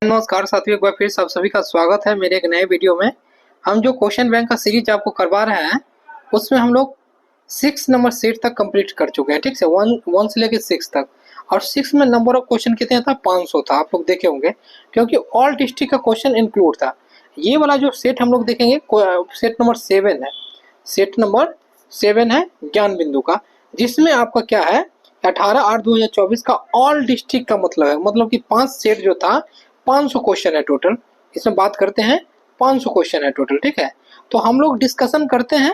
नमस्कार साथियों, एक बार फिर सब सभी का स्वागत है मेरे एक नए वीडियो में। हम जो क्वेश्चन बैंक का सीरीज आपको करवा रहे हैं उसमें हम लोग 6 नंबर सेट तक कंप्लीट कर चुके हैं। ठीक है, वन से लेकर 6 तक। और 6 में नंबर ऑफ क्वेश्चन कितने था? 500 था। आप लोग देखे होंगे क्योंकि ऑल डिस्ट्रिक्ट का क्वेश्चन इंक्लूड था। ये वाला जो सेट हम लोग देखेंगे सेट नंबर 7 है। सेट नंबर 7 है ज्ञान बिंदु का, जिसमें आपका क्या है 18/8/2024 का ऑल डिस्ट्रिक्ट का मतलब है, मतलब कि 5 सेट जो था 500 क्वेश्चन है टोटल। इसमें बात करते हैं 500 क्वेश्चन है टोटल। ठीक है, तो हम लोग डिस्कशन करते हैं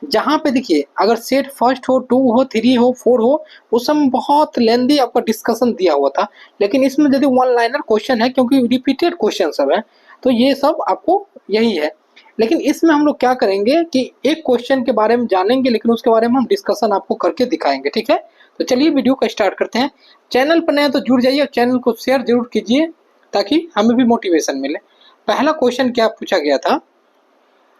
जहां पे देखिए अगर सेट फर्स्ट हो, 2 हो, 3 हो, 4 हो, उस समय बहुत लेंदी आपका डिस्कशन दिया हुआ था। लेकिन इसमें यदि वन लाइनर क्वेश्चन है क्योंकि रिपीटेड क्वेश्चन सब है, तो ये सब आपको यही है। लेकिन इसमें हम लोग क्या करेंगे कि एक क्वेश्चन के बारे में जानेंगे, लेकिन उसके बारे में हम डिस्कशन आपको करके दिखाएंगे। ठीक है, तो चलिए वीडियो को स्टार्ट करते हैं। चैनल पर नए हैं तो जुड़ जाइए और चैनल को शेयर जरूर कीजिए ताकि हमें भी मोटिवेशन मिले। पहला क्वेश्चन क्या पूछा गया था?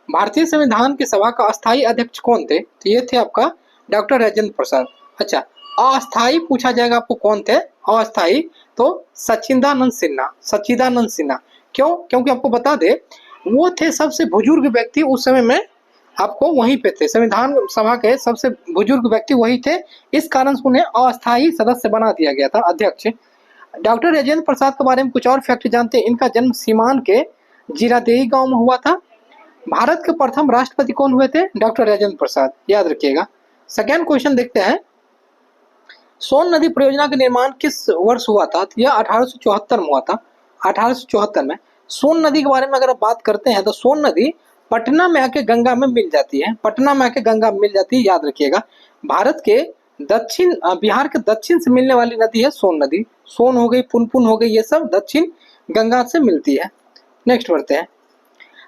भारतीय संविधान की सभा का अस्थायी अध्यक्ष कौन थे? तो ये थे आपका डॉक्टर राजेंद्र प्रसाद। अच्छा, अस्थायी पूछा जाएगा आपको कौन थे अस्थायी, तो सच्चिदानंद सिन्हा। सच्चिदानंद सिन्हा क्यों? क्योंकि आपको बता दे वो थे सबसे बुजुर्ग व्यक्ति उस समय में, आपको वहीं पे थे। संविधान सभा के सबसे बुजुर्ग व्यक्ति वही थे, इस कारण से उन्हें अस्थायी सदस्य बना दिया गया था, अध्यक्ष। डॉक्टर राजेंद्र प्रसाद के बारे में कुछ और फैक्ट जानते हैं। इनका जन्म सीमान के जीरादेई गांव में हुआ था। भारत के प्रथम राष्ट्रपति कौन हुए थे? डॉक्टर राजेंद्र प्रसाद, याद रखिएगा। सेकेंड क्वेश्चन देखते हैं, सोन नदी परियोजना का निर्माण किस वर्ष हुआ था? तो यह 1874 में हुआ था। 1874 में सोन नदी के बारे में अगर आप बात करते हैं तो सोन नदी पटना में आके गंगा में मिल जाती है। पटना में आके गंगा में मिल जाती है, याद रखिएगा। भारत के दक्षिण बिहार के दक्षिण से मिलने वाली नदी है सोन नदी। सोन हो गई, पुनपुन हो गई, ये सब दक्षिण गंगा से मिलती है। नेक्स्ट बढ़ते हैं,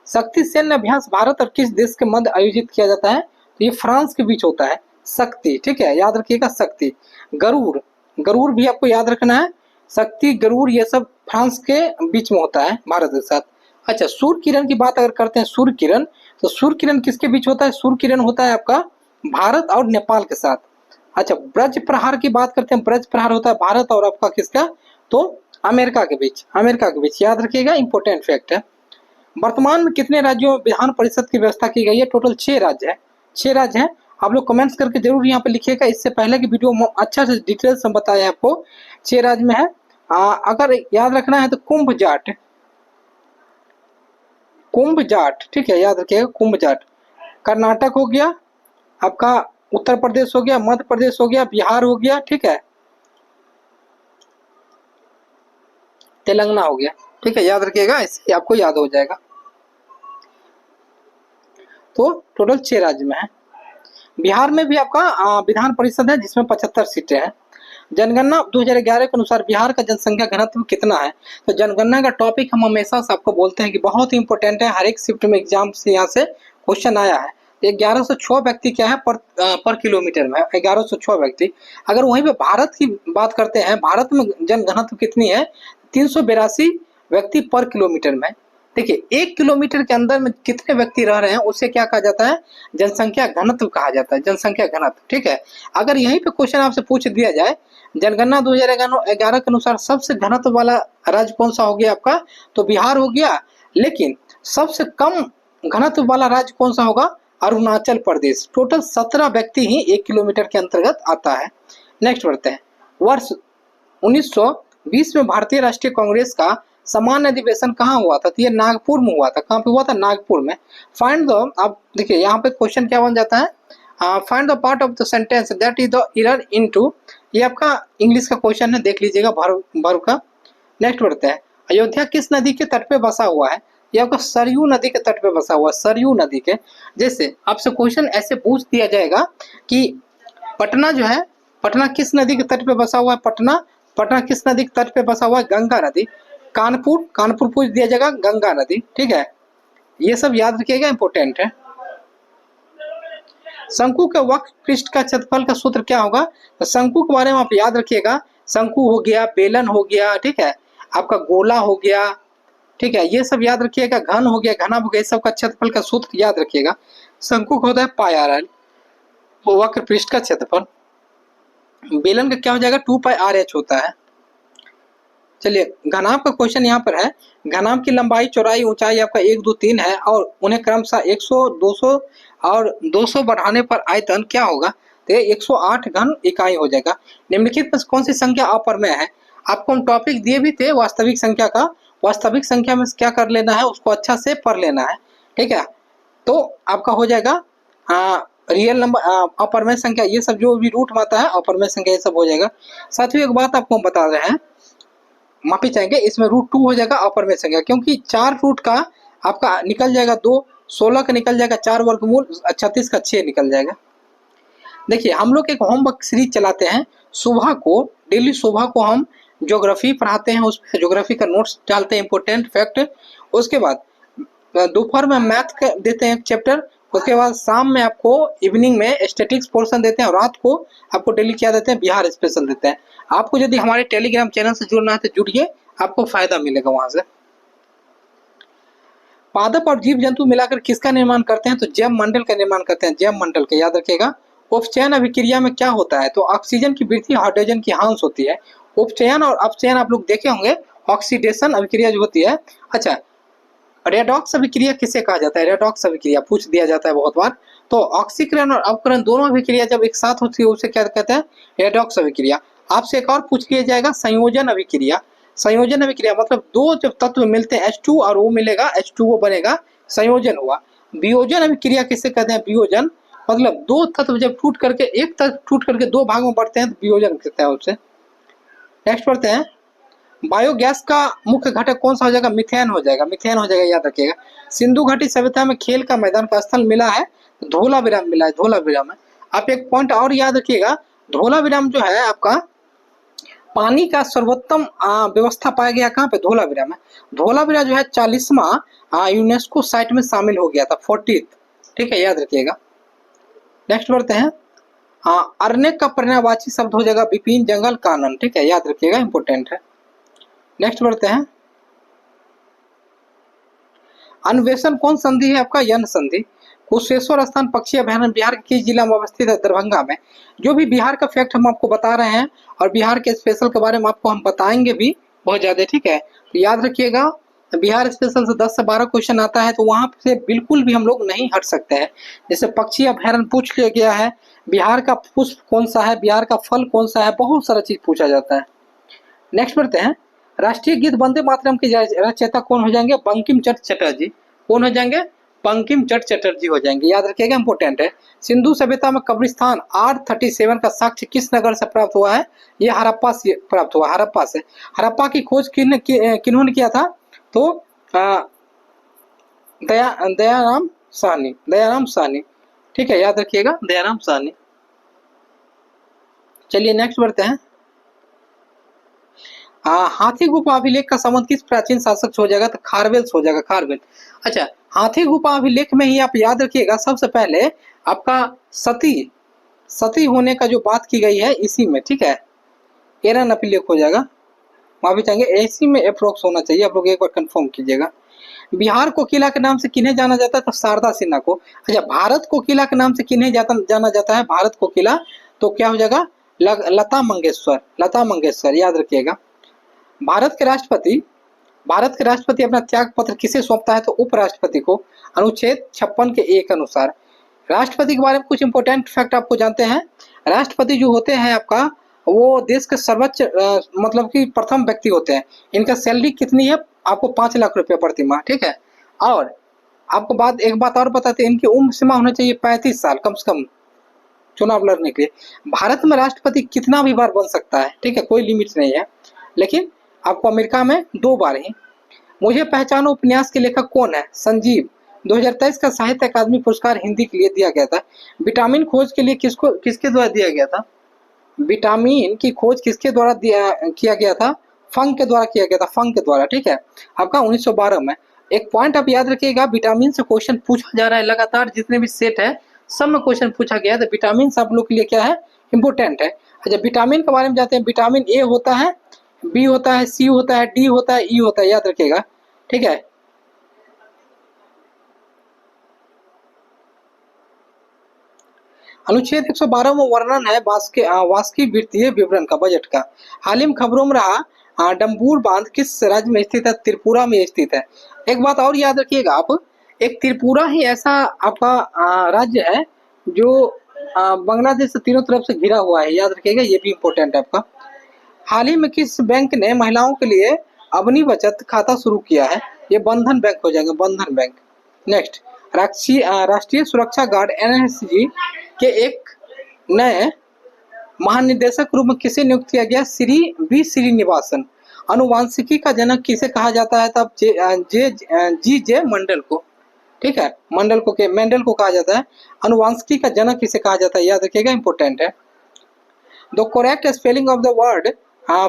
शक्ति सैन्य अभ्यास भारत और किस देश के मध्य आयोजित किया जाता है? तो ये फ्रांस के बीच होता है। शक्ति, ठीक है, याद रखिएगा। शक्ति, गरुड़, गरुड़ भी आपको याद रखना है। शक्ति, गरुड़, ये सब फ्रांस के बीच में होता है भारत के साथ। अच्छा, सूर्य किरण की बात अगर करते हैं, सूर्य किरण, तो सूर्य किरण किसके बीच होता है? सूर्य किरण होता है आपका भारत और नेपाल के साथ। अच्छा, ब्रज प्रहार की बात करते हैं, ब्रज प्रहार होता है भारत और आपका किसका? तो अमेरिका के बीच, अमेरिका के बीच, याद रखिएगा, इंपॉर्टेंट फैक्ट है। वर्तमान में कितने राज्यों में विधान परिषद की व्यवस्था की गई है? टोटल 6 राज्य है। 6 राज्य है। आप लोग कमेंट्स करके जरूर यहाँ पे लिखिएगा। इससे पहले की वीडियो में अच्छा से डिटेल्स में बताया आपको। 6 राज्य में है। अगर याद रखना है तो कुंभ जाट, कुंभ जाट, ठीक है, याद रखिएगा, कुंभ जाट। कर्नाटक हो गया आपका, उत्तर प्रदेश हो गया, मध्य प्रदेश हो गया, बिहार हो गया, ठीक है, तेलंगाना हो गया। ठीक है, याद रखिएगा, इससे आपको याद हो जाएगा। तो टोटल 6 राज्य में है। बिहार में भी आपका विधान परिषद है जिसमें 75 सीटें हैं। जनगणना 2011 के अनुसार बिहार का जनसंख्या घनत्व कितना है? तो जनगणना का टॉपिक हम हमेशा से आपको बोलते हैं कि बहुत ही इंपॉर्टेंट है, हर एक शिफ्ट में एग्जाम से यहाँ से क्वेश्चन आया है। 1106 व्यक्ति क्या है पर किलोमीटर में? 1106 व्यक्ति। अगर वहीं पे भारत की बात करते हैं, भारत में जनघनत्व कितनी है? 382 व्यक्ति पर किलोमीटर में। देखिए, 1 किलोमीटर के अंदर में कितने व्यक्ति रह रहे हैं उसे क्या कहा जाता है? जनसंख्या घनत्व कहा जाता है, जनसंख्या घनत्व। ठीक है, अगर यहीं पे क्वेश्चन आपसे पूछ दिया जाए, जनगणना 2011 के अनुसार सबसे घनत्व वाला राज्य कौन सा हो गया आपका? तो बिहार हो गया। लेकिन सबसे कम घनत्व वाला राज्य कौन सा होगा? अरुणाचल प्रदेश। टोटल 17 व्यक्ति ही 1 किलोमीटर के अंतर्गत आता है। नेक्स्ट बढ़ते हैं, वर्ष 1920 में भारतीय राष्ट्रीय कांग्रेस का सामान्य अधिवेशन कहाँ हुआ था? तो ये नागपुर में हुआ था। कहाँ पे हुआ था? नागपुर में। फाइंड द, आप देखिए यहाँ पे क्वेश्चन क्या बन जाता है, find the part of the sentence that is the error into, ये आपका इंग्लिश का क्वेश्चन है, देख लीजिएगा वर्ब का। नेक्स्ट बढ़ते हैं, अयोध्या किस नदी के तट पे बसा हुआ है? ये आपका सरयू नदी के तट पे बसा हुआ है, सरयू नदी के। जैसे आपसे क्वेश्चन ऐसे पूछ दिया जाएगा कि पटना जो है, पटना किस नदी के तट पे बसा हुआ है? पटना, पटना किस नदी के तट पे बसा हुआ है? गंगा नदी। कानपुर, कानपुर पूछ दिया जाएगा, गंगा नदी। ठीक है, ये सब याद रखिएगा, इंपॉर्टेंट है। शंकु के वक्र पृष्ठ का क्षेत्रफल का सूत्र क्या होगा? तो शंकु के बारे में आप याद रखिएगा, शंकु हो गया, बेलन हो गया, ठीक है, आपका गोला हो गया, ठीक है, ये सब याद रखिएगा। घन हो गया, घना हो गया, सब का क्षेत्रफल का सूत्र याद रखिएगा। शंकु का होता है पाई आर एल, वो वक्र पृष्ठ का क्षेत्रफल। बेलन का क्या हो जाएगा? 2 पाई आर एच होता है। चलिए घनाभ का क्वेश्चन यहाँ पर है। घनाभ की लंबाई, चौड़ाई, ऊंचाई आपका 1, 2, 3 है और उन्हें क्रमशः 100, 200 और 200 बढ़ाने पर आयतन क्या होगा? तो ये 108 घन इकाई हो जाएगा। निम्नलिखित में कौन सी संख्या अपरमेय है? आपको हम टॉपिक दिए भी थे वास्तविक संख्या का। वास्तविक संख्या में क्या कर लेना है, उसको अच्छा से पढ़ लेना है, ठीक है। तो आपका हो जाएगा रियल नंबर, अपरमेय संख्या, ये सब जो भी रूट में आता है अपरमेय संख्या, ये सब हो जाएगा। साथियों एक बात आपको हम बता रहे हैं, माफी चाहेंगे, इसमें √2 हो जाएगा अपरमेय संख्या, क्योंकि 4 रूट का आपका निकल जाएगा 2, 16 का निकल जाएगा 4 वर्गमूल, 36 का 6 निकल जाएगा। देखिए हम लोग एक होमवर्क सीरीज चलाते हैं सुबह को, डेली सुबह को हम ज्योग्राफी पढ़ाते हैं, उसमें ज्योग्राफी का नोट्स डालते हैं, इंपोर्टेंट फैक्ट। उसके बाद दोपहर में मैथ का देते हैं चैप्टर, उसके बाद शाम में आपको इवनिंग में स्टैटिक्स पोर्शन देते हैं और रात को आपको डेली क्या देते हैं, बिहार स्पेशल देते हैं। आपको यदि हमारे टेलीग्राम चैनल से जुड़ना है तो जुड़िए, आपको फायदा मिलेगा वहां से। पादप और जीव जंतु मिलाकर किसका निर्माण करते हैं? तो जैव मंडल का निर्माण करते हैं, जैव मंडल का, याद रखिएगा। उपचयन अभिक्रिया में क्या होता है? तो ऑक्सीजन की वृद्धि, हाइड्रोजन की ह्रास होती है। उपचयन और अपचयन आप लोग देखे होंगे, ऑक्सीडेशन अभिक्रिया जो होती है। अच्छा, रेडॉक्स अभिक्रिया किसे कहा जाता है? रेडॉक्स अभिक्रिया पूछ दिया जाता है बहुत बार। तो ऑक्सीकरण और अपकरण दोनों अभिक्रिया जब एक साथ होती है उसे क्या कहते हैं? रेडॉक्स अभिक्रिया। आपसे एक और पूछ लिया जाएगा, संयोजन अभिक्रिया। संयोजन अभिक्रिया मतलब दो जब तत्व मिलते हैं H2 और वो मिलेगा H2O बनेगा, संयोजन हुआ। वियोजन अभिक्रिया किसे कहते हैं? वियोजन मतलब दो तत्व जब टूट करके, एक तत्व टूट करके दो भागों में बढ़ते हैं तो वियोजन कहते हैं उससे। नेक्स्ट पढ़ते हैं, बायोगैस का मुख्य घटक कौन सा हो जाएगा? मिथेन हो जाएगा, मिथेन हो जाएगा, याद रखिएगा। सिंधु घाटी सभ्यता में खेल का मैदान का स्थल मिला है, धोलावीराम मिला है, धोलावीराम है। आप एक पॉइंट और याद रखिएगा, धोलावीराम जो है आपका पानी का सर्वोत्तम व्यवस्था पाया गया कहाँ पे? धोलावीरा में। धोलावीरा जो है 40वां यूनेस्को साइट में शामिल हो गया था, 40th, ठीक है, याद रखिएगा। नेक्स्ट बढ़ते हैं, अरण्यक का पर्यायवाची शब्द हो जाएगा विपिन, जंगल, कानन, ठीक है, याद रखिएगा, इंपोर्टेंट है। नेक्स्ट बढ़ते हैं, अन्वेषण कौन संधि है आपका? यन संधि। कुशेश्वर स्थान पक्षी अभयारण्य बिहार के किस जिला में अवस्थित है? दरभंगा में। जो भी बिहार का फैक्ट हम आपको बता रहे हैं और बिहार के स्पेशल के बारे में आपको हम बताएंगे भी बहुत ज्यादा, ठीक है, तो याद रखिएगा। बिहार स्पेशल से 10 से 12 क्वेश्चन आता है, तो वहां से बिल्कुल भी हम लोग नहीं हट सकते हैं। जैसे पक्षी अभयारण्य पूछ लिया गया है, बिहार का पुष्प कौन सा है, बिहार का फल कौन सा है, बहुत सारा चीज पूछा जाता है। नेक्स्ट बढ़ते हैं, राष्ट्रीय गीत वंदे मातरम के रचयिता कौन हो जाएंगे? बंकिम चंद्र चटर्जी। कौन हो जाएंगे? बंकिम चंद्र चटर्जी हो जाएंगे, याद रखिएगा, इंपोर्टेंट है। सिंधु सभ्यता में कब्रिस्तान R37 का साक्ष्य किस नगर से प्राप्त हुआ है? यह हड़प्पा से प्राप्त हुआ, हड़प्पा से। हड़प्पा की खोज किन्होंने किया था? तो दयाराम साहनी, दयाराम साहनी, ठीक है, याद रखिएगा, दयाराम साहनी। चलिए नेक्स्ट बढ़ते हैं, हाथी गुफा अभिलेख का संबंध किस प्राचीन शासक से हो जाएगा? तो खारवेल से हो जाएगा, खारवेल। अच्छा, हाथी गुफा अभिलेख में ही आप याद रखिएगा, सबसे पहले आपका सती होने का जो बात की गई है इसी में, ठीक है, एरन अभिलेख हो जाएगा, माफी चाहेंगे, इसी में अप्रोक्स होना चाहिए, आप लोग एक बार कंफर्म कीजिएगा। बिहार कोकिला के नाम से किन्हें जाना जाता है? तो शारदा सिन्हा को। अच्छा, भारत कोकिला के नाम से किन्हें जाना जाता है? भारत कोकिला, तो क्या हो जाएगा? लता मंगेशकर, लता मंगेशकर, याद रखिएगा। भारत के राष्ट्रपति अपना त्याग पत्र किसे सौंपता है? तो उपराष्ट्रपति को, अनुच्छेद 56 के 1 अनुसार। राष्ट्रपति के बारे में कुछ इंपोर्टेंट फैक्ट आपको जानते हैं। राष्ट्रपति जो होते हैं आपका, वो देश के सर्वोच्च मतलब कि प्रथम व्यक्ति होते हैं। इनका सैलरी कितनी है? आपको 5 लाख रुपए प्रति माह, ठीक है। और आपको एक बात और बताते हैं, इनकी उम्र सीमा होना चाहिए 35 साल कम से कम चुनाव लड़ने के लिए। भारत में राष्ट्रपति कितना भी बार बन सकता है, ठीक है, कोई लिमिट नहीं है, लेकिन आपको अमेरिका में 2 बार ही। मुझे पहचानो उपन्यास के लेखक कौन है? संजीव। 2023 का साहित्य अकादमी पुरस्कार हिंदी के लिए दिया गया था। विटामिन खोज के लिए किसके द्वारा दिया गया था? विटामिन की खोज किसके द्वारा किया गया था? फंग के द्वारा किया गया था, फंग के द्वारा, ठीक है, आपका 1912 में। एक पॉइंट आप याद रखिएगा, विटामिन से क्वेश्चन पूछा जा रहा है लगातार, जितने भी सेट है सब में क्वेश्चन पूछा गया है, तो विटामिन आप लोग के लिए क्या है? इंपोर्टेंट है। अच्छा, विटामिन के बारे में जानते हैं, विटामिन ए होता है, बी होता है, सी होता है, डी होता है, ई होता है, याद रखिएगा, ठीक है। अनुच्छेद 112 में वर्णन है वार्षिक वित्तीय विवरण का, बजट का। हाल ही में खबरों में रहा डम्बूर बांध किस राज्य में स्थित है? त्रिपुरा में स्थित है। एक बात और याद रखिएगा आप, एक त्रिपुरा ही ऐसा आपका राज्य है जो बांग्लादेश से तीनों तरफ से घिरा हुआ है, याद रखिएगा, ये भी इम्पोर्टेंट है आपका। हाल ही में किस बैंक ने महिलाओं के लिए अपनी बचत खाता शुरू किया है? ये बंधन बैंक हो जाएगा, बंधन बैंक। नेक्स्ट, राष्ट्रीय सुरक्षा गार्ड एनएसजी के एक नए महानिदेशक रूप में किसे नियुक्त किया गया? श्रीनिवासन। अनुवांशिकी का जनक किसे कहा जाता है? तब जे मंडल को, ठीक है, मेंडल को कहा जाता है। अनुवांशिकी का जनक किसे कहा जाता है? याद रखिएगा, इंपोर्टेंट है। The correct spelling of the word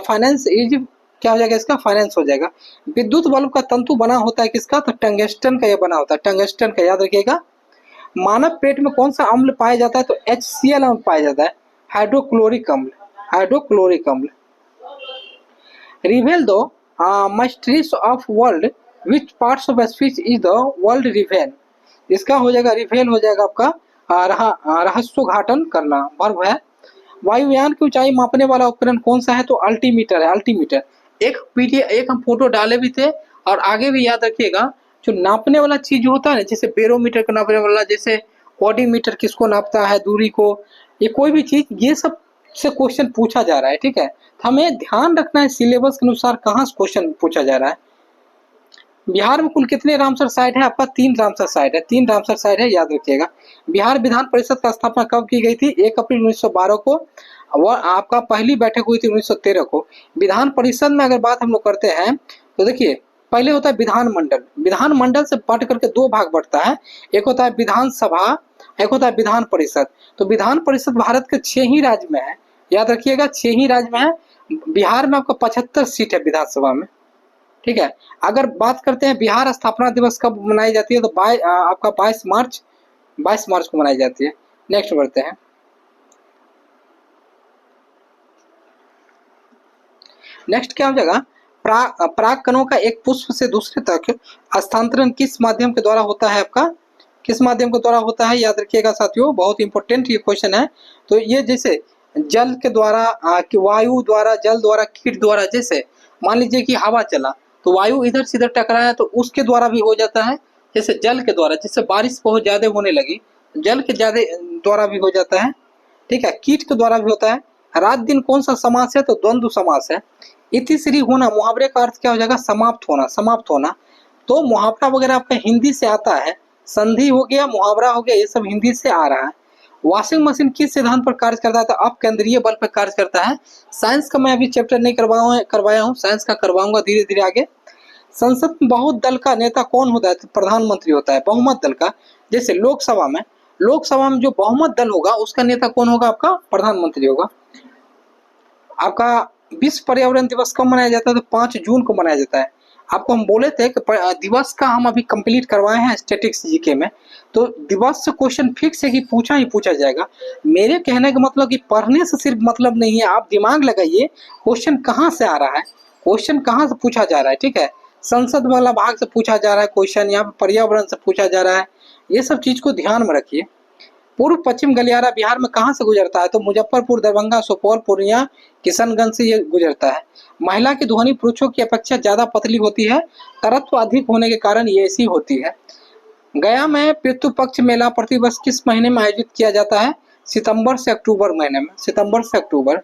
finance is, क्या हो जाएगा इसका? फाइनेंस हो जाएगा। विद्युत बल्ब का तंतु बना होता है किसका? तो टंगस्टन का यह बना होता है, टंगस्टन का, याद रखिएगा। मानव पेट में कौन सा अम्ल पाया जाता है? तो HCl अम्ल पाया जाता है, हाइड्रोक्लोरिक अम्ल, हाइड्रोक्लोरिक अम्ल। रिवेल दो mysteries of world, which parts of speech is the world reveal? इसका हो जाएगा, रिवेल हो जाएगा आपका रहस्योद्घाटन करना, वर्ब है। वायुयान की ऊंचाई मापने वाला उपकरण कौन सा है? तो अल्टीमीटर है, अल्टीमीटर। एक हम फोटो डाले भी थे, और आगे भी याद रखिएगा, जो नापने वाला चीज होता है ना, जैसे बैरोमीटर को नापने वाला, जैसे ऑडीमीटर किसको नापता है, दूरी को, ये कोई भी चीज, ये सब से क्वेश्चन पूछा जा रहा है, ठीक है। तो हमें ध्यान रखना है सिलेबस के अनुसार कहाँ से क्वेश्चन पूछा जा रहा है। बिहार में कुल कितने रामसर साइट है? आपका 3 रामसर साइट है, 3 रामसर साइट है, याद रखिएगा। बिहार विधान परिषद का स्थापना कब की गई थी? 1 अप्रैल 1912 को। वह आपका पहली बैठक हुई थी 1913 को। विधान परिषद में अगर बात हम लोग करते हैं तो देखिए, पहले होता है विधानमंडल, विधानमंडल से बढ़ करके 2 भाग बढ़ता है, एक होता है विधानसभा, एक होता है विधान परिषद। तो विधान परिषद भारत के 6 ही राज्य में है, याद रखिएगा, 6 ही राज्य में है। बिहार में आपका 75 सीट है विधानसभा में, ठीक है। अगर बात करते हैं बिहार स्थापना दिवस कब मनाई जाती है, तो आपका 22 मार्च को मनाई जाती है। नेक्स्ट बढ़ते हैं। नेक्स्ट क्या हो जाएगा? परागकणों का एक पुष्प से दूसरे तक हस्तांतरण किस माध्यम के द्वारा होता है? आपका किस माध्यम के द्वारा होता है? याद रखिएगा साथियों, बहुत इंपॉर्टेंट ये क्वेश्चन है। तो ये जैसे जल के द्वारा, वायु द्वारा, जल द्वारा, कीट द्वारा, जैसे मान लीजिए कि हवा चला तो वायु इधर से इधर टकराया तो उसके द्वारा भी हो जाता है। जैसे जल के द्वारा, जैसे बारिश बहुत ज्यादा होने लगी, जल के ज्यादा द्वारा भी हो जाता है, ठीक है। कीट के द्वारा भी होता है। रात दिन कौन सा समास है? तो द्वंद्व समास है। इतिश्री होना, मुहावरे का अर्थ क्या हो जाएगा? समाप्त होना, समाप्त होना। तो मुहावरा वगैरह आपका हिंदी से आता है, संधि हो गया, मुहावरा हो गया, ये सब हिंदी से आ रहा है। वॉशिंग मशीन किस सिद्धांत पर कार्य करता है? तो अपकेंद्रीय बल पर कार्य करता है। साइंस का मैं अभी चैप्टर नहीं करवाया हूँ, साइंस का करवाऊंगा धीरे धीरे आगे। संसद में बहुत दल का नेता कौन होता है? तो प्रधानमंत्री होता है, बहुमत दल का। जैसे लोकसभा में जो बहुमत दल होगा उसका नेता कौन होगा? आपका प्रधानमंत्री होगा। आपका विश्व पर्यावरण दिवस कब मनाया जाता है? तो 5 जून को मनाया जाता है। आपको हम बोले थे कि दिवस का हम अभी कंप्लीट करवाए हैं स्टैटिक्स जीके में, तो दिवस से क्वेश्चन फिक्स है कि पूछा ही पूछा जाएगा। मेरे कहने का मतलब कि पढ़ने से सिर्फ मतलब नहीं है, आप दिमाग लगाइए क्वेश्चन कहाँ से आ रहा है, क्वेश्चन कहाँ से पूछा जा रहा है, ठीक है। संसद वाला भाग से पूछा जा रहा है क्वेश्चन, यहाँ पे पर्यावरण से पूछा जा रहा है, ये सब चीज को ध्यान में रखिए। पूर्व पश्चिम गलियारा बिहार में कहाँ से गुजरता है? तो मुजफ्फरपुर, दरभंगा, सुपौल, पूर्णिया, किशनगंज से ये गुजरता है। महिला की ध्वनि पुरुषों की अपेक्षा ज्यादा पतली होती है, तरत्व अधिक होने के कारण ये ऐसी होती है। गया में पितृ पक्ष मेला प्रतिवर्ष किस महीने में आयोजित किया जाता है? सितंबर से अक्टूबर महीने में, सितंबर से अक्टूबर।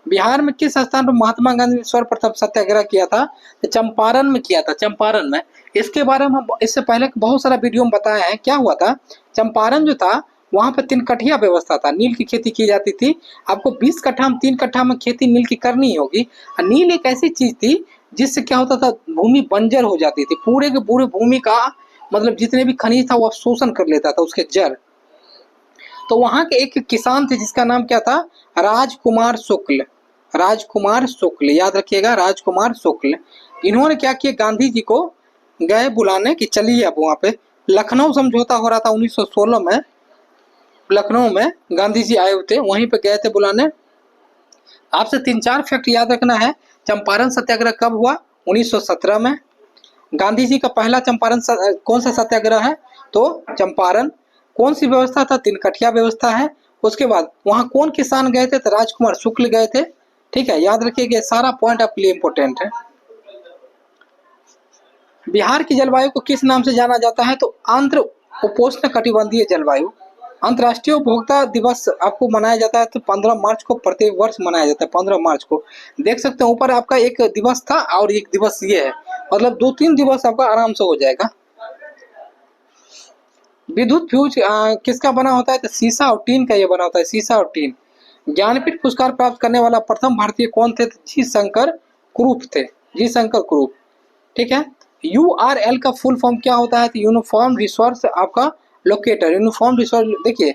बिहार में किस स्थान पर महात्मा गांधी ने सर्वप्रथम सत्याग्रह किया था? तो चंपारण में किया था, चंपारण में। इसके बारे में हम इससे पहले बहुत सारा वीडियो में बताया है। क्या हुआ था? चंपारण जो था वहां पर 3 कठिया व्यवस्था था, नील की खेती की जाती थी। आपको 20 कट्ठा में 3 कट्ठा में खेती नील की करनी ही होगी। नील एक ऐसी चीज थी जिससे क्या होता था, भूमि बंजर हो जाती थी, पूरे के पूरे भूमि का मतलब जितने भी खनिज था वो शोषण कर लेता था, उसके जड़। तो वहां के एक किसान थे जिसका नाम क्या था? राजकुमार शुक्ल, राजकुमार शुक्ल, याद रखिएगा, राजकुमार शुक्ल। इन्होंने क्या किया, गांधी जी को गए बुलाने कि चलिए अब वहां पे लखनऊ समझौता हो रहा था 1916 में, लखनऊ में गांधी जी आए हुए थे, वहीं पे गए थे बुलाने। आपसे 3-4 फैक्ट याद रखना है। चंपारण सत्याग्रह कब हुआ? 1917 में। गांधी जी का पहला चंपारण कौन सा सत्याग्रह है? तो चंपारण। कौन सी व्यवस्था था? 3 कठिया व्यवस्था है। उसके बाद वहां कौन किसान गए थे? तो राजकुमार शुक्ल गए थे। ठीक है, याद रखिएगा ये सारा पॉइंट आपके लिए इंपॉर्टेंट है। बिहार की जलवायु को किस नाम से जाना जाता है? तो आंध्र उपोष्ण कटिबंधीय जलवायु। अंतर्राष्ट्रीय उपभोक्ता दिवस आपको मनाया जाता है तो 15 मार्च को प्रत्येक वर्ष मनाया जाता है, 15 मार्च को। देख सकते हैं ऊपर आपका एक दिवस था और एक दिवस ये है, मतलब 2-3 दिवस आपका आराम से हो जाएगा। विद्युत फ्यूज किसका बना होता है? तो शीशा और टीन का ये बना होता है, शीशा और टीन। ज्ञानपीठ पुरस्कार प्राप्त करने वाला प्रथम भारतीय कौन थे? तो जी शंकर कुरूप थे, जी शंकर कुरूप। ठीक है, यूआरएल का फुल फॉर्म क्या होता है? तो यूनिफॉर्म रिसोर्स आपका लोकेटर, यूनिफॉर्म रिसोर्स। देखिए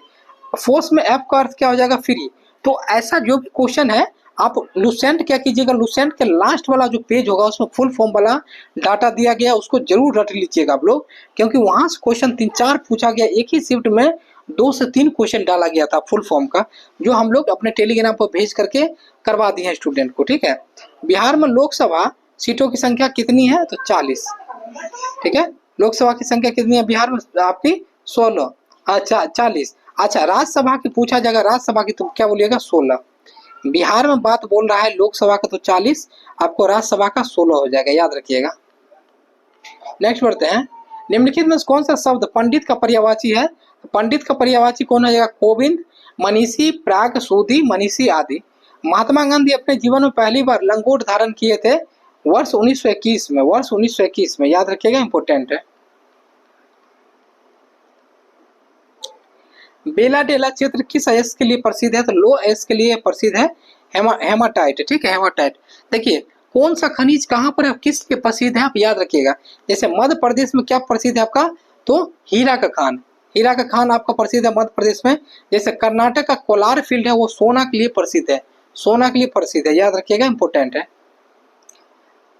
फोर्स में एफ का अर्थ क्या हो जाएगा? फ्री। तो ऐसा जो भी क्वेश्चन है आप लुसेंट क्या कीजिएगा, लुसेंट के लास्ट वाला जो पेज होगा उसमें फुल फॉर्म वाला डाटा दिया गया उसको जरूर रट लीजिएगा आप लोग, क्योंकि वहां से क्वेश्चन 3-4 पूछा गया, एक ही शिफ्ट में 2 से 3 क्वेश्चन डाला गया था फुल फॉर्म का, जो हम लोग अपने टेलीग्राम पर भेज करके करवा दिए हैं स्टूडेंट को। ठीक है, बिहार में लोकसभा सीटों की संख्या कितनी है? तो 40। ठीक है, लोकसभा की संख्या कितनी है बिहार में? आपकी 16। अच्छा 40। अच्छा राज्यसभा की पूछा जाएगा, राज्यसभा की तो क्या बोलिएगा? 16। बिहार में बात बोल रहा है लोकसभा का तो 40, आपको राज्यसभा का 16 हो जाएगा, याद रखिएगा। नेक्स्ट बढ़ते हैं, निम्नलिखित में कौन सा शब्द पंडित का पर्यायवाची है? पंडित का पर्यायवाची कौन हो जाएगा? कोविंद, मनीषी, प्राग, सूदी, मनीषी आदि। महात्मा गांधी अपने जीवन में पहली बार लंगोट धारण किए थे वर्ष 1921 में, वर्ष 1921 में, याद रखिएगा, इंपॉर्टेंट है। बेलाडेला क्षेत्र किस अयस्क के लिए प्रसिद्ध है? तो लो अयस्क के लिए प्रसिद्ध है, हेमाटाइट। ठीक है, हेमाटाइट। देखिए कौन सा खनिज कहाँ पर है, किस लिए प्रसिद्ध है, आप याद रखिएगा। जैसे मध्य प्रदेश में क्या प्रसिद्ध है आपका? तो हीरा का खान, हीरा का खान आपका प्रसिद्ध है मध्य प्रदेश में। जैसे कर्नाटक का कोलार फील्ड है वो सोना के लिए प्रसिद्ध है, सोना के लिए प्रसिद्ध है, याद रखिएगा, इंपॉर्टेंट है।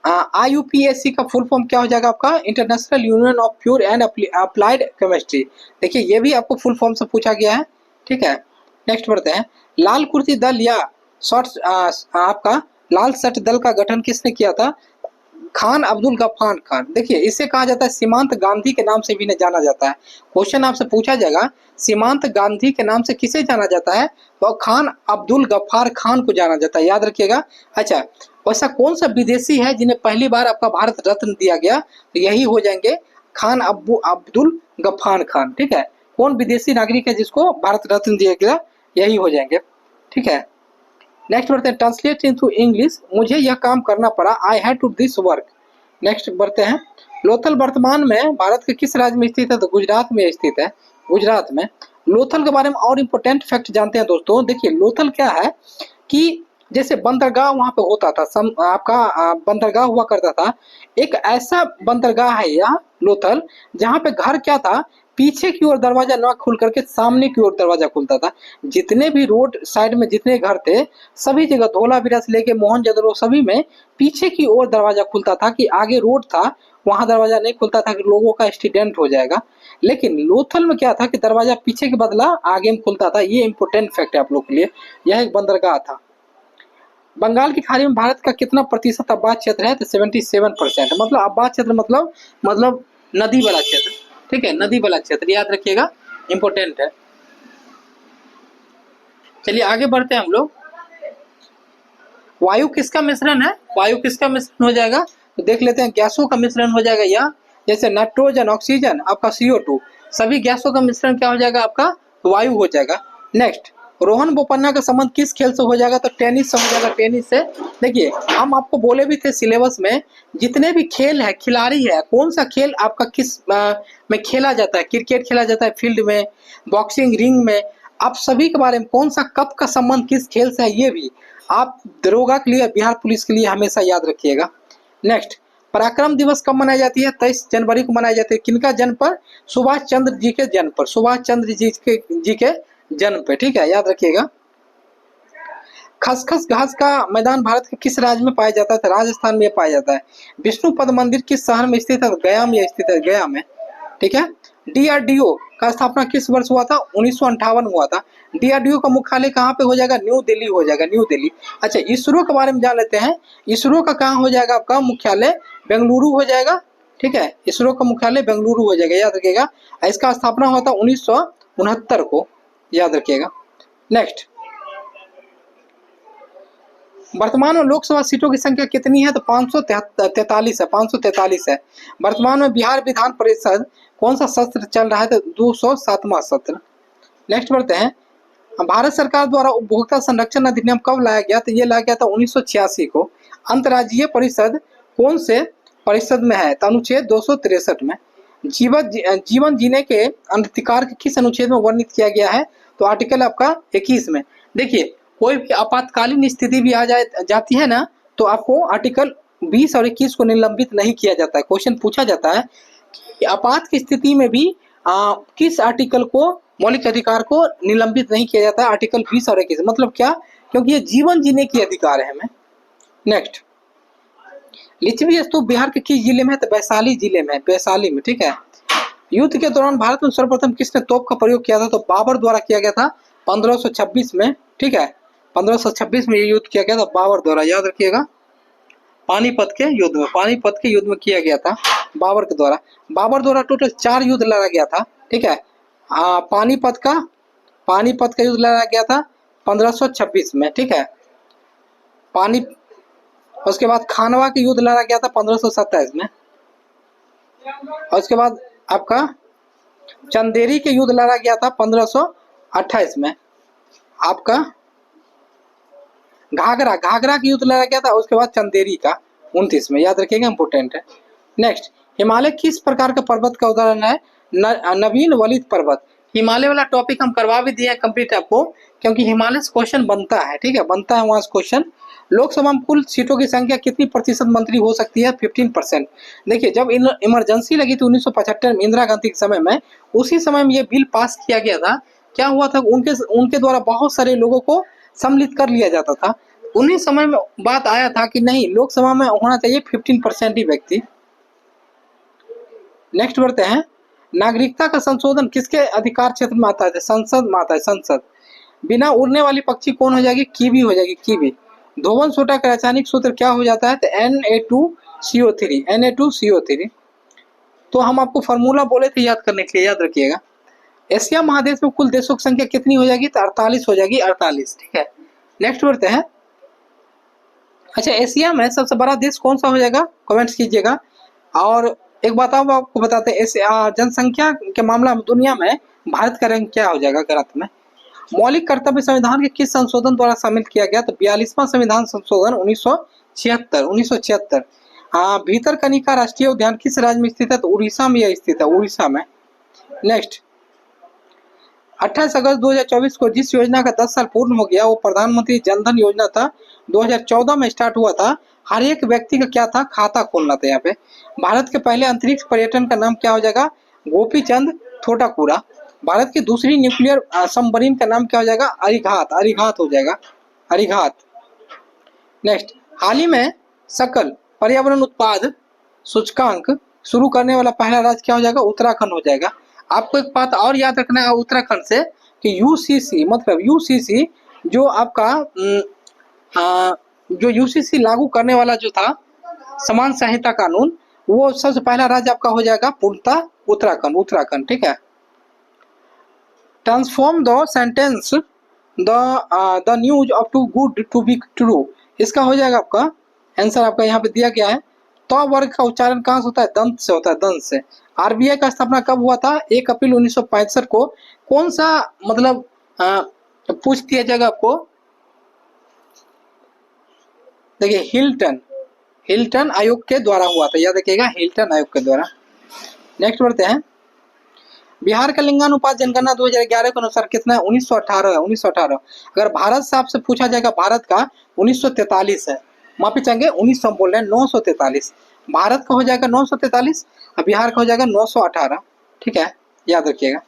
IUPAC का फुल फॉर्म क्या हो जाएगा आपका? International union of pure and applied chemistry. देखिए ये भी आपको फुल फॉर्म से पूछा गया है। ठीक है, नेक्स्ट बढ़ते हैं, लाल कुर्ती दल या शॉर्ट आपका लाल शर्ट दल का गठन किसने किया था? खान अब्दुल गफ्फार खान। देखिए इसे कहा जाता है सीमांत गांधी के नाम से भी इन्हें जाना जाता है। क्वेश्चन आपसे पूछा जाएगा सीमांत गांधी के नाम से किसे जाना जाता है? तो खान अब्दुल गफ्फार खान को जाना जाता है, याद रखिएगा। अच्छा वैसा कौन सा विदेशी है जिन्हें पहली बार आपका भारत रत्न दिया गया? तो यही हो जाएंगे खान अब्दुल गफ्फार खान। ठीक है, कौन विदेशी नागरिक है जिसको भारत रत्न दिया गया? यही हो जाएंगे। ठीक है, नेक्स्ट बढ़ते हैं, ट्रांसलेट इनटू इंग्लिश, मुझे यह काम करना पड़ा, I had to this work. Next बढ़ते हैं, लोथल वर्तमान में भारत के किस राज्य में स्थित है? तो गुजरात में स्थित है, गुजरात में। लोथल के बारे में और इम्पोर्टेंट फैक्ट जानते हैं दोस्तों। देखिए लोथल क्या है कि जैसे बंदरगाह वहां पे होता था, आपका बंदरगाह हुआ करता था, एक ऐसा बंदरगाह है यह लोथल जहाँ पे घर क्या था, पीछे की ओर दरवाजा ना खुल करके सामने की ओर दरवाजा खुलता था। जितने भी रोड साइड में जितने घर थे सभी जगह धोलावीरा से लेके मोहनजोदड़ो सभी में पीछे की ओर दरवाजा खुलता था, कि आगे रोड था वहां दरवाजा नहीं खुलता था कि लोगों का एक्सीडेंट हो जाएगा। लेकिन लोथल में क्या था कि दरवाजा पीछे के बदला आगे में खुलता था। ये इंपॉर्टेंट फैक्ट है आप लोग के लिए। यह एक बंदरगाह था। बंगाल की खाड़ी में भारत का कितना प्रतिशत आबाद क्षेत्र है? तो 77%। मतलब आबाद क्षेत्र मतलब नदी वाला क्षेत्र। ठीक है, नदी वाला क्षेत्र, याद रखिएगा, इंपॉर्टेंट है। चलिए आगे बढ़ते हैं हम लोग। वायु किसका मिश्रण है? वायु किसका मिश्रण हो जाएगा? तो देख लेते हैं, गैसों का मिश्रण हो जाएगा यह। जैसे नाइट्रोजन, ऑक्सीजन, आपका CO2, सभी गैसों का मिश्रण क्या हो जाएगा आपका? वायु हो जाएगा। नेक्स्ट, रोहन बोपन्ना का संबंध किस खेल से हो जाएगा? तो टेनिस से हो जाएगा, टेनिस से। देखिए हम आपको बोले भी थे सिलेबस में जितने भी खेल है, खिलाड़ी है, कौन सा खेल आपका किस में खेला जाता है? क्रिकेट खेला जाता है फील्ड में, बॉक्सिंग रिंग में, आप सभी के बारे में कौन सा कप का संबंध किस खेल से है ये भी आप दरोगा के लिए, बिहार पुलिस के लिए हमेशा याद रखिएगा। नेक्स्ट, पराक्रम दिवस कब मनाई जाती है? 23 जनवरी को मनाई जाती है। किनका जन्म पर? सुभाष चंद्र जी के जन्म पर, सुभाष चंद्र जी के जन्म पे। ठीक है, याद रखिएगा। खसखस घास का मैदान भारत के किस राज्य में पाया जाता है? तो राजस्थान में पाया जाता है। विष्णु पद मंदिर किस शहर में स्थित है? तो गया में स्थित है, गया में। ठीक है, DRDO का स्थापना किस वर्ष हुआ था? 1958 हुआ था। DRDO का मुख्यालय कहाँ पे हो जाएगा? न्यू दिल्ली हो जाएगा, न्यू दिल्ली। अच्छा इसरो के बारे में जान लेते हैं। इसरो का कहाँ हो जाएगा आपका मुख्यालय? बेंगलुरु हो जाएगा। ठीक है, इसरो का मुख्यालय बेंगलुरु हो जाएगा, याद रखिएगा। इसका स्थापना हुआ था 1969 को, याद रखिएगा। नेक्स्ट, वर्तमान में लोकसभा सीटों की संख्या कितनी है? तो 543 है, 543 है। वर्तमान में बिहार विधान परिषद कौन सा सत्र चल रहा है? तो 207वां सत्र। नेक्स्ट बढ़ते हैं, भारत सरकार द्वारा उपभोक्ता संरक्षण अधिनियम कब लाया गया? तो ये लाया गया था 1986 को। अंतर्राज्यीय परिषद कौन से परिषद में है? तो अनुच्छेद 263 में। जीवन जीने के अधिकार के किस अनुच्छेद में वर्णित किया गया है? तो आर्टिकल आपका 21 में। देखिए, कोई भी आपातकालीन स्थिति भी आ जाती है ना, तो आपको आर्टिकल 20 और 21 को निलंबित नहीं किया जाता है। क्वेश्चन पूछा जाता है कि आपात की स्थिति में भी किस आर्टिकल को, मौलिक अधिकार को निलंबित नहीं किया जाता है? आर्टिकल 20 और 21। मतलब क्या? क्योंकि ये जीवन जीने की अधिकार है हमें। नेक्स्ट, लिच्छवी स्तूप बिहार के किस जिले में है? तो वैशाली जिले में, वैशाली में, ठीक है। युद्ध के दौरान भारत में सर्वप्रथम किसने तोप का प्रयोग किया था? तो बाबर द्वारा किया गया था 1526 में, ठीक है। 1526 में ये युद्ध किया गया था बाबर द्वारा, याद रखिएगा। पानीपत के युद्ध में, पानीपत के युद्ध में किया गया था बाबर के द्वारा। बाबर द्वारा टोटल 4 युद्ध लड़ा गया था, ठीक है। पानीपत का युद्ध लड़ा गया था 1526 में, ठीक है। उसके बाद खानवा के युद्ध लड़ा गया था 1527 में। और उसके बाद आपका चंदेरी के युद्ध लड़ा गया था 1528 में। आपका घाघरा के युद्ध लड़ा गया था, उसके बाद चंदेरी का 29 में, याद रखिएगा, इंपोर्टेंट है। नेक्स्ट, हिमालय किस प्रकार का पर्वत का उदाहरण है? नवीन वलित पर्वत। हिमालय वाला टॉपिक हम करवा भी दिए कंप्लीट आपको, क्योंकि हिमालय से क्वेश्चन बनता है, ठीक है, बनता है वहां से क्वेश्चन। लोकसभा में कुल सीटों की संख्या कितनी प्रतिशत मंत्री हो सकती है? 15%। देखिए, जब इमरजेंसी लगी थी 1975 में इंदिरा गांधी के समय में, उसी समय में ये बिल पास किया गया था। क्या हुआ था? उनके द्वारा बहुत सारे लोगों को सम्मिलित कर लिया जाता था। उन्हीं समय में बात आया था कि नहीं, लोकसभा में होना चाहिए 15% ही व्यक्ति। नेक्स्ट बढ़ते हैं, नागरिकता का संशोधन किसके अधिकार क्षेत्र में आता है? संसद में आता है, संसद। बिना उड़ने वाली पक्षी कौन हो जाएगी? कीवी हो जाएगी, कीवी। धोवन सोडा का रासायनिक सूत्र क्या हो जाता है? तो Na2CO3, Na2CO3। तो हम आपको फॉर्मूला बोले थे याद करने के लिए, याद रखिएगा। एशिया महादेश में कुल देशों की संख्या कितनी हो जाएगी? तो 48 हो जाएगी, 48, ठीक है। नेक्स्ट बढ़ते हैं, अच्छा, एशिया में सबसे बड़ा देश कौन सा हो जाएगा? कमेंट्स कीजिएगा। और एक बात और आपको बताते हैं, जनसंख्या के मामला में दुनिया में भारत का रैंक क्या हो जाएगा गणित में? मौलिक कर्तव्य संविधान के किस संशोधन द्वारा शामिल किया गया? तो 42वां संविधान संशोधन 1976। भीतरकनिका राष्ट्रीय उद्यान किस राज्य में स्थित है? तो उड़ीसा में यह स्थित है, उड़ीसा में। नेक्स्ट, 28 अगस्त 2024 को जिस योजना का 10 साल पूर्ण हो गया वो प्रधानमंत्री जनधन योजना था। 2014 में स्टार्ट हुआ था। हर एक व्यक्ति का क्या था? खाता खोलना था यहाँ पे। भारत के पहले अंतरिक्ष पर्यटन का नाम क्या हो जाएगा? गोपीचंद थोटाकुरा। भारत की दूसरी न्यूक्लियर सबमरीन का नाम क्या हो जाएगा? अरिघात हो जाएगा, अरिघात। नेक्स्ट, हाल ही में सकल पर्यावरण उत्पाद सूचकांक शुरू करने वाला पहला राज्य क्या हो जाएगा? उत्तराखंड हो जाएगा। आपको एक बात और याद रखना है उत्तराखंड से कि यूसीसी, मतलब यूसीसी जो आपका जो यूसीसी लागू करने वाला जो था समान संहिता कानून, वो सबसे पहला राज्य आपका हो जाएगा पूर्णतः उत्तराखंड, ठीक है। Transform the sentence the news of too good to be true, इसका हो जाएगा आपका आंसर, आपका यहाँ पे दिया गया है। तो वर्ग का उच्चारण कहाँ से होता है? दंत से होता है, दंत से। आरबीआई का स्थापना कब हुआ था? 1 अप्रैल 1965 को। कौन सा मतलब पूछ दिया जाएगा आपको? देखिए, हिल्टन आयोग के द्वारा हुआ था, याद रखिएगा, हिल्टन आयोग के द्वारा। नेक्स्ट बढ़ते हैं, बिहार का लिंगानुपात जनगणना 2011 के अनुसार कितना है? 1918 है, 1918। अगर भारत से आपसे पूछा जाएगा भारत का 1943 है, माफी चाहेंगे 1900 बोल रहे हैं, 943। भारत का हो जाएगा 943 और बिहार का हो जाएगा 918, ठीक है, याद रखिएगा।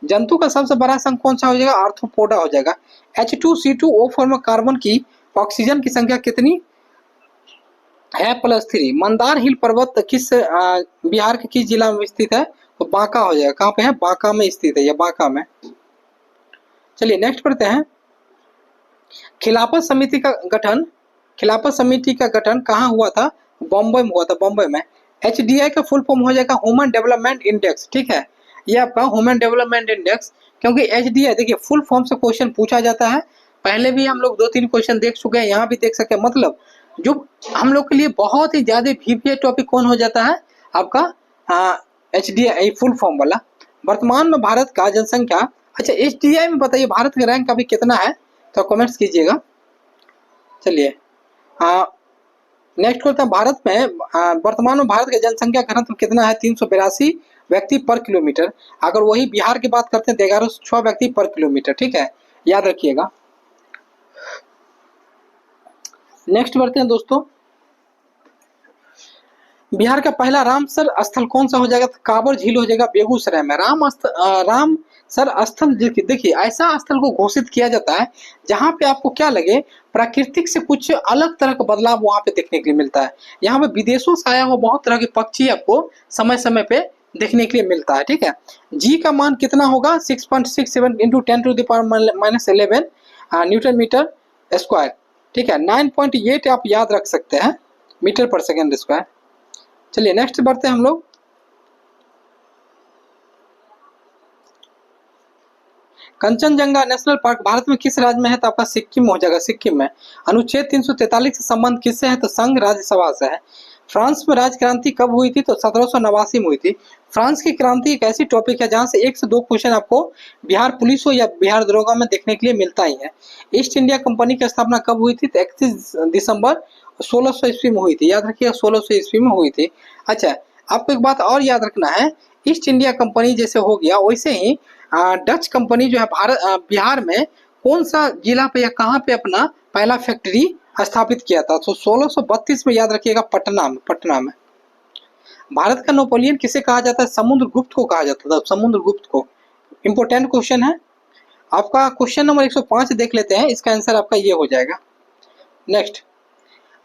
जंतु का सबसे बड़ा संघ कौन सा हो जाएगा? आर्थ्रोपोडा हो जाएगा। H2CO4 में कार्बन की ऑक्सीजन की संख्या कितनी है? +3। मंदार हिल पर्वत किस बिहार के किस जिला में स्थित है? तो बांका हो जाएगा। कहाँ पे है? बांका में स्थित है, ये बांका में। चलिए नेक्स्ट पढ़ते हैं, खिलाफत समिति का गठन कहाँ हुआ था? बॉम्बे में हुआ था, बॉम्बे में। HDI का फुल फॉर्म हो जाएगा ह्यूमन डेवलपमेंट इंडेक्स, ठीक है, ये आपका ह्यूमन डेवलपमेंट इंडेक्स। क्योंकि HDI देखिए फुल फॉर्म से क्वेश्चन पूछा जाता है, पहले भी हम लोग 2-3 क्वेश्चन देख चुके हैं, यहाँ भी देख सकते हैं। मतलब जो हम लोग के लिए बहुत ही ज्यादा वीवीआई टॉपिक कौन हो जाता है आपका एचडीआई फुल फॉर्म वाला। वर्तमान में भारत का जनसंख्या, अच्छा एचडीआई में बताइए भारत का रैंक अभी कितना है, तो कमेंट्स कीजिएगा। चलिए नेक्स्ट करते हैं, भारत में वर्तमान में भारत का जनसंख्या घनत्व कितना है, 382 व्यक्ति पर किलोमीटर। अगर वही बिहार की बात करते हैं तो 1106 व्यक्ति पर किलोमीटर, ठीक है, याद रखिएगा। नेक्स्ट बढ़ते हैं दोस्तों, बिहार का पहला रामसर स्थल कौन सा हो जाएगा, तो कांवर झील हो जाएगा बेगूसराय में। रामसर स्थल देखिए ऐसा स्थल को घोषित किया जाता है जहां पे आपको क्या लगे प्राकृतिक से कुछ अलग तरह का बदलाव वहां पे देखने के लिए मिलता है। यहाँ पे विदेशों से आया हुआ बहुत तरह के पक्षी आपको समय समय पे देखने के लिए मिलता है, ठीक है। जी का मान कितना होगा, 6.67 इंटू 10⁻⁻11 न्यूटन मीटर स्क्वायर, ठीक है। 9.8 आप याद रख सकते हैं मीटर पर सेकेंड स्क्वायर। चलिए नेक्स्ट बढ़ते हैं हम लोग, कंचनजंगा नेशनल पार्क भारत में किस राज्य में है, तो आपका सिक्किम हो जाएगा, सिक्किम में। अनुच्छेद 343 से संबंध किससे है, तो संघ राज्यसभा से है। फ्रांस में राज क्रांति कब हुई थी, तो 1789 में हुई थी। फ्रांस की क्रांति एक ऐसी टॉपिक है जहां से 1 से 2 क्वेश्चन आपको बिहार पुलिस हो या बिहार दरोगा में देखने के लिए मिलता ही है। ईस्ट इंडिया कंपनी की स्थापना कब हुई थी, तो 31 दिसंबर 1600 ईस्वी में हुई थी, याद रखिएगा 1600 ईस्वी में हुई थी। अच्छा आपको एक बात और याद रखना है, ईस्ट इंडिया कंपनी जैसे हो गया वैसे ही डच कंपनी जो है बिहार में कौन सा जिला पे या कहाँ पे अपना पहला फैक्ट्री स्थापित किया था, तो 1632 में, याद रखिएगा पटना में। भारत का नेपोलियन किसे कहा जाता है, समुद्रगुप्त को कहा जाता था, समुद्रगुप्त को। इंपोर्टेंट क्वेश्चन है आपका, क्वेश्चन नंबर 105 देख लेते हैं, इसका आंसर आपका ये हो जाएगा। नेक्स्ट,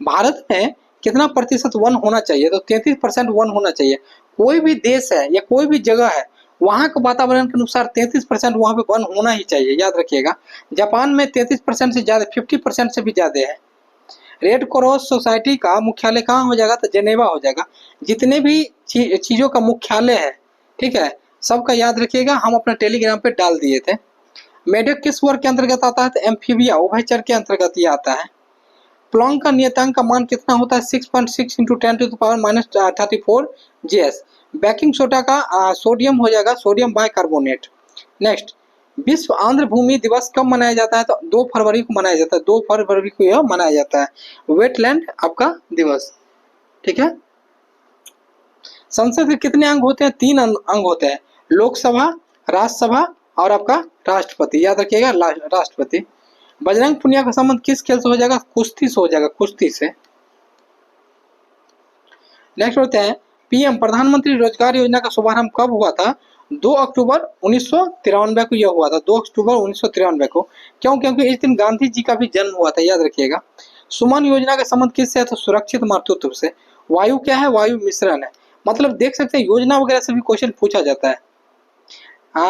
भारत में कितना प्रतिशत वन होना चाहिए, तो 33% वन होना चाहिए। कोई भी देश है या कोई भी जगह है वहां के वातावरण के अनुसार 33% वहां पे वन होना ही चाहिए, याद रखिएगा। जापान में 33% से ज्यादा, 50% से भी ज्यादा है। रेड क्रॉस सोसाइटी का मुख्यालय कहाँ हो जाएगा, तो जेनेवा हो जाएगा। जितने भी चीजों का मुख्यालय है, ठीक है, सबका याद रखिएगा, हम अपना टेलीग्राम पे डाल दिए थे। मेढक किस वर्ग के अंतर्गत आता है, तो एम्फीबिया उभयचर के अंतर्गत ये आता है। प्लॉन्क का नियतांक का मान कितना होता है, 6.6 इंटू 10⁻⁻34 JS। बेकिंग सोडा का सोडियम हो जाएगा सोडियम बाइकार्बोनेट। नेक्स्ट, विश्व आंध्र भूमि दिवस कब मनाया जाता है, तो 2 फरवरी को मनाया जाता है, 2 फरवरी को यह मनाया जाता है वेटलैंड आपका दिवस, ठीक है। संसद के कितने अंग होते हैं, 3 अंग होते हैं, लोकसभा, राज्यसभा और आपका राष्ट्रपति, याद रखिएगा राष्ट्रपति। बजरंग पुनिया का संबंध किस खेल से हो जाएगा, कुश्ती से हो जाएगा, कुश्ती से। नेक्स्ट होते हैं, पीएम प्रधानमंत्री रोजगार योजना का शुभारंभ कब हुआ था, 2 अक्टूबर 1993 को यह हुआ था, 2 अक्टूबर 1993 को। क्यों, क्योंकि इस दिन गांधी जी का भी जन्म हुआ था, याद रखिएगा। सुमन योजना का संबंध किससे है, तो सुरक्षित मातृत्व से। वायु क्या है, वायु मिश्रण है। मतलब देख सकते हैं योजना वगैरह से भी क्वेश्चन पूछा जाता है।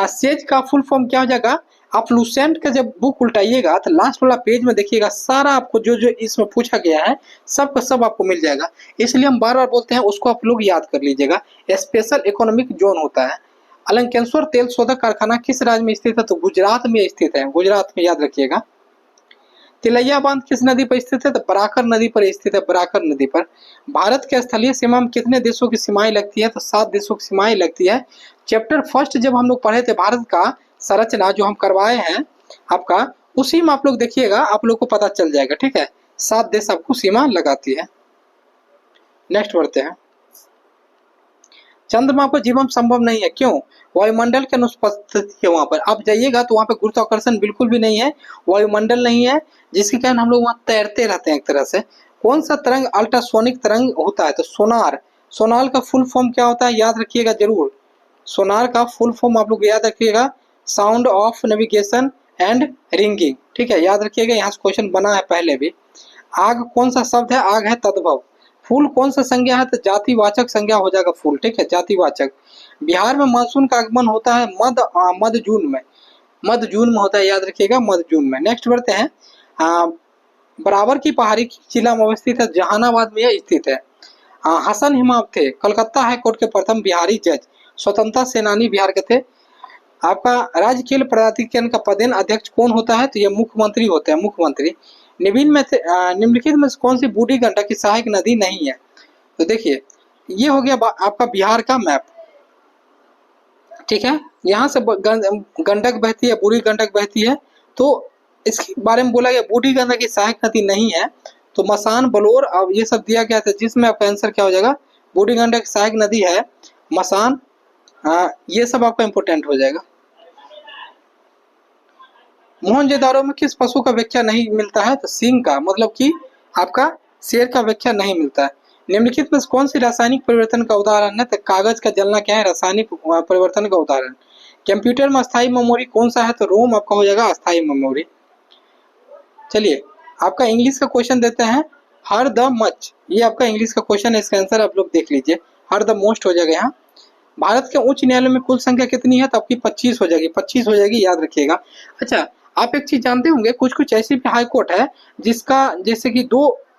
सेज का फुल फॉर्म क्या हो जाएगा, आप लूसेंट का जब बुक उल्टाइएगा तो लास्ट वाला पेज में देखिएगा सारा आपको जो जो इसमें पूछा गया है सब का सब आपको मिल जाएगा। इसलिए हम बार बार बोलते हैं उसको आप लोग याद कर लीजिएगा। स्पेशल इकोनॉमिक जोन होता है। अलंकेश्वर तेल शोधक कारखाना किस राज्य में स्थित है, तो गुजरात में स्थित है, गुजरात में, याद रखिएगा। तिलैया बांध किस नदी पर स्थित है, तो बराकर नदी पर स्थित है, बराकर नदी पर। भारत के स्थलीय सीमा में कितने देशों की सीमाएं लगती है, तो 7 देशों की सीमाएं लगती है। चैप्टर फर्स्ट जब हम लोग पढ़े थे भारत का संरचना जो हम करवाए हैं आपका, उसी में आप लोग देखिएगा, आप लोग को पता चल जाएगा, ठीक है। 7 देश आपको सीमा लगाती है। नेक्स्ट बढ़ते हैं, चंद्रमा पर जीवन संभव नहीं है, क्यों, वायुमंडल की अनुपस्थिति है वहां पर। आप जाइएगा तो वहां पर गुरुत्वाकर्षण बिल्कुल भी नहीं है, वायुमंडल नहीं है, जिसके कारण हम लोग वहां तैरते रहते हैं एक तरह से। कौन सा तरंग अल्ट्रासोनिक तरंग होता है, तो सोनार। सोनार का फुल फॉर्म क्या होता है, याद रखिएगा जरूर। सोनार का फुल फॉर्म आप लोग याद रखिएगा, sound of navigation and ringing, ठीक है, याद रखिएगा, यहाँ से क्वेश्चन बना है पहले भी। आग कौन सा शब्द है, आग है तद्भव। फूल कौन सा संज्ञा है, तो जातिवाचक संज्ञा हो जाएगा फूल, ठीक है, जातिवाचक। बिहार में मानसून का आगमन होता है मध्य जून में, मध्य जून में होता है, याद रखिएगा मध्य जून में। नेक्स्ट बढ़ते हैं, बराबर की पहाड़ी जिला में अवस्थित है, जहानाबाद में स्थित है। हसन हिमाम थे कलकत्ता हाईकोर्ट के प्रथम बिहारी जज, स्वतंत्रता सेनानी बिहार के थे। आपका राज्य खेल प्राधिकरण का पदेन अध्यक्ष कौन होता है? तो ये मुख्यमंत्री होते हैं, मुख्यमंत्री। निम्नलिखित में से कौन सी बूढ़ी गंडक की सहायक नदी नहीं है? तो देखिए ये हो गया आपका बिहार का मैप, ठीक है। यहाँ से गंडक बहती है, बूढ़ी गंडक बहती है, तो इसके बारे में बोला गया बूढ़ी गंडक की सहायक नदी नहीं है, तो मसान, बलौर और ये सब दिया गया था, जिसमें आपका आंसर क्या हो जाएगा? बूढ़ी गंडक की सहायक नदी है मसान। हाँ, ये सब आपका इंपोर्टेंट हो जाएगा। मोहनजोदाड़ो में किस पशु का व्याख्या नहीं मिलता है? तो सिंह का, मतलब कि आपका शेर का व्याख्या नहीं मिलता है। निम्नलिखित में कौन सी रासायनिक परिवर्तन का उदाहरण है? तो कागज का जलना क्या है? रासायनिक परिवर्तन का उदाहरण। कंप्यूटर में अस्थायी मेमोरी कौन सा है? तो रोम आपका हो जाएगा अस्थायी मेमोरी। चलिए आपका इंग्लिश का क्वेश्चन देते हैं, हर द मच, ये आपका इंग्लिश का क्वेश्चन है, इसका आंसर आप लोग देख लीजिए, हर द मोस्ट हो जाएगा यहाँ। भारत के उच्च न्यायालय में कुल संख्या कितनी है? तो आपकी 25 हो जाएगी, 25 हो जाएगी, याद रखिएगा। अच्छा, आप एक चीज जानते होंगे, कुछ कुछ ऐसी भी हाई कोर्ट है जिसका, जैसे कि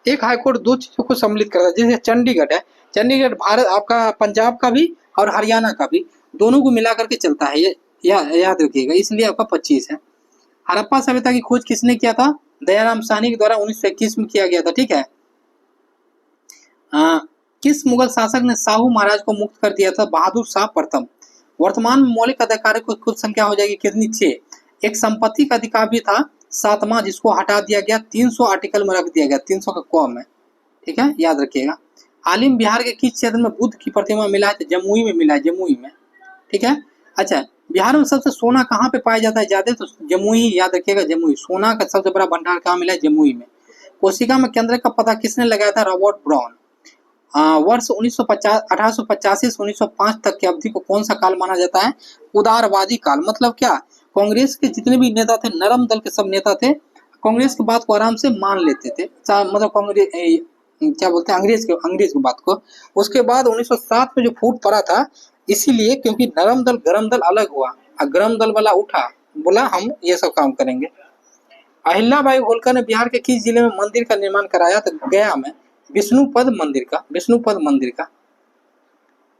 एक हाई कोर्ट दो चीजों को सम्मिलित करता है, जैसे चंडीगढ़ है, चंडीगढ़ भारत आपका पंजाब का भी और हरियाणा का भी, दोनों को मिला करके चलता है, ये याद रखिएगा, इसलिए आपका 25 है। हड़प्पा सभ्यता की खोज किसने किया था? दयाराम साहनी के द्वारा 1921 में किया गया था, ठीक है। किस मुगल शासक ने साहू महाराज को मुक्त कर दिया था? बहादुर शाह प्रथम। वर्तमान में मौलिक अधिकारों की कुल संख्या हो जाएगी कितनी? 6। एक संपत्ति का अधिकार भी था 7वां, जिसको हटा दिया गया, 300 आर्टिकल में रख दिया गया, 300 का कॉम है, ठीक है, याद रखिएगा। हाल ही में बिहार के किस क्षेत्र में बुद्ध की प्रतिमा मिला है? तो जमुई में मिला है, जमुई में, ठीक है। अच्छा, बिहार में सबसे सोना कहाँ पे पाया जाता है ज्यादा? तो जमुई, याद रखिएगा, जमुई। सोना का सबसे बड़ा भंडार कहाँ मिला है? जमुई में। कोशिका में केंद्र का पता किसने लगाया था? Robert brown. वर्ष 1885 से 1905 तक की अवधि को कौन सा काल माना जाता है? उदारवादी काल। मतलब क्या? कांग्रेस के जितने भी नेता थे, नरम दल के सब नेता थे, कांग्रेस की बात को आराम से मान लेते थे, मतलब कांग्रेस क्या बोलते हैं, अंग्रेज की बात को। उसके बाद 1907 में जो फूट पड़ा था, इसीलिए क्योंकि नरम दल गरम दल अलग हुआ, और गरम दल वाला उठा, बोला हम ये सब काम करेंगे। अहिल्याबाई होलकर ने बिहार के किस जिले में मंदिर का निर्माण कराया? तो गया में, विष्णुपद मंदिर का।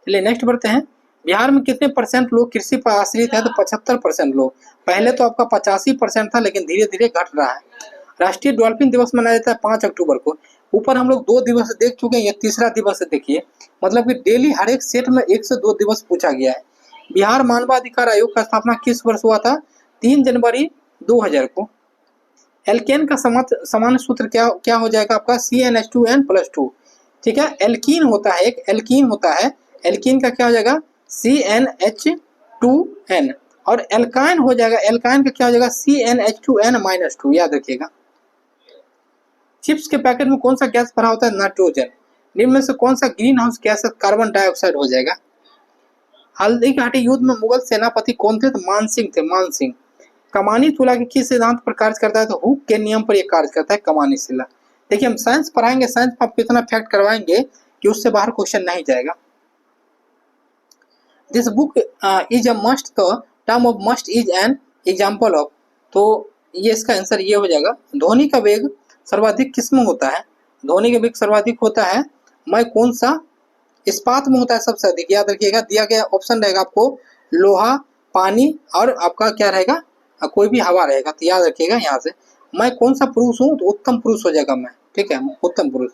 चलिए नेक्स्ट बढ़ते हैं। बिहार में कितने % लोग कृषि पर आश्रित है? तो 75% लोग। पहले तो आपका 85% था, लेकिन धीरे धीरे घट रहा है। राष्ट्रीय डॉल्फिन दिवस मनाया जाता है 5 अक्टूबर को। ऊपर हम लोग 2 दिवस देख चुके हैं, ये तीसरा दिवस है, देखिए, मतलब कि डेली हर एक सेट में 1 से 2 दिवस पूछा गया है। बिहार मानवाधिकार आयोग का स्थापना किस वर्ष हुआ था? 3 जनवरी 2000 को। एल्केन का सामान्य सूत्र क्या हो जाएगा आपका? CnH2n+2, ठीक है। एल्कीन होता है, एक एल्कीन होता है, एल्कीन का क्या हो जाएगा? CnH2n। और एल्काइन हो जाएगा, एल्काइन का क्या हो जाएगा? CnH2n-2, याद रखिएगा। चिप्स के पैकेट में कौन सा गैस भरा होता है? नाइट्रोजन। निम्न में से कौन सा ग्रीन हाउस गैस है? कार्बन डाइऑक्साइड हो जाएगा। हल्दी घाटी युद्ध में मुगल सेनापति कौन थे? तो मान सिंह थे, मान सिंह। कमानी तुला के किस सिद्धांत पर कार्य करता है? तो हुक के नियम पर यह कार्य करता है, कमानी सिला। देखिए हम साइंस पढ़ाएंगे, साइंस में आपको इतना फैक्ट करवाएंगे कि उससे बाहर क्वेश्चन नहीं जाएगा। This book is a must, तो term of must is an example of, तो ये इसका आंसर ये हो जाएगा। ध्वनि का वेग सर्वाधिक किस में होता है? ध्वनि का वेग सर्वाधिक होता है मैं कौन सा? इस्पात में होता है सबसे अधिक, याद रखिएगा। दिया गया ऑप्शन रहेगा आपको लोहा, पानी और आपका क्या रहेगा? कोई भी हवा रहेगा, तो याद रखिएगा यहाँ से। मैं कौन सा पुरुष हूँ? तो उत्तम पुरुष हो जाएगा मैं, ठीक है, उत्तम पुरुष।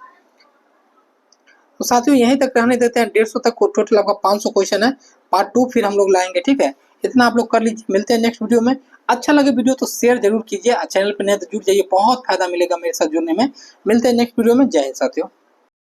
तो साथियों यहीं तक रहने देते हैं, 150 तक टोटल आपका 500 क्वेश्चन है। पार्ट 2 फिर हम लोग लाएंगे, ठीक है। इतना आप लोग कर लीजिए, मिलते हैं नेक्स्ट वीडियो में। अच्छा लगे वीडियो तो शेयर जरूर कीजिए, चैनल पर नए तो जुड़ जाइए, बहुत फायदा मिलेगा मेरे साथ जुड़ने में। मिलते हैं नेक्स्ट वीडियो में, जय हिंद साथियों।